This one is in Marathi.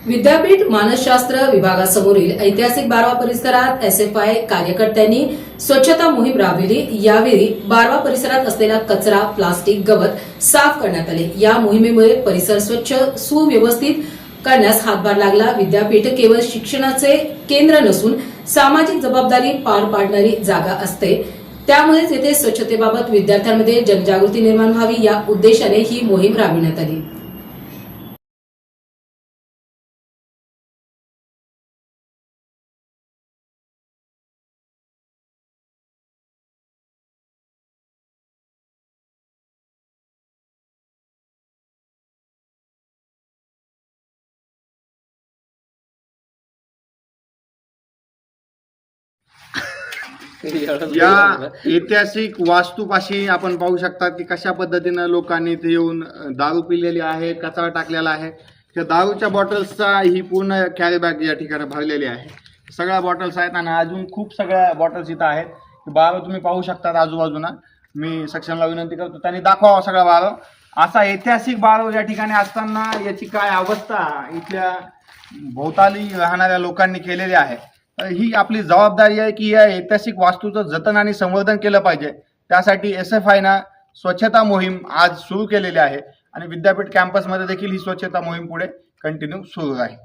विद्यापीठ मानसशास्त्र विभागासमोरील ऐतिहासिक बारवा परिसरात एसएफआय कार्यकर्त्यांनी स्वच्छता मोहीम राबविली। यावेळी बारवा परिसरात असलेला कचरा, प्लास्टिक, गवत साफ करण्यात आले। या मोहिमेमुळे परिसर स्वच्छ, सुव्यवस्थित करण्यास हातभार लागला। विद्यापीठ केवळ शिक्षणाचे केंद्र नसून सामाजिक जबाबदारी पार पाडणारी जागा असते। त्यामुळेच येथे स्वच्छतेबाबत विद्यार्थ्यांमध्ये जनजागृती निर्माण व्हावी या उद्देशाने ही मोहीम राबविण्यात आली। या ऐतिहासिक वास्तूपाशी आपण पाहू शकता की कशा पद्धतीने लोकांनी इथे येऊन दारू पिलेली आहे, कचरा टाकलेला आहे। त्या दारूच्या बॉटल्सचा ही पूर्ण कॅरी बॅग या ठिकाणी भरलेली आहे। सगळ्या बॉटल्स आहेत आणि अजून खूप सगळ्या बॉटल्स इथं आहेत। बारव तुम्ही पाहू शकता आजूबाजूला। मी सक्षमला विनंती करतो त्यांनी दाखवावा सगळा बारव। असा ऐतिहासिक बारव या ठिकाणी असताना याची काय अवस्था इथल्या भोवताली राहणाऱ्या लोकांनी केलेली आहे। ही आपली जबाबदारी आहे की या ऐतिहासिक वास्तूचं जतन आणि संवर्धन केलं पाहिजे। त्यासाठी एसएफआयनं स्वच्छता मोहीम आज सुरू केलेली आहे आणि विद्यापीठ कॅम्पसमध्ये देखील ही स्वच्छता मोहीम पुढे कंटिन्यू सुरू आहे।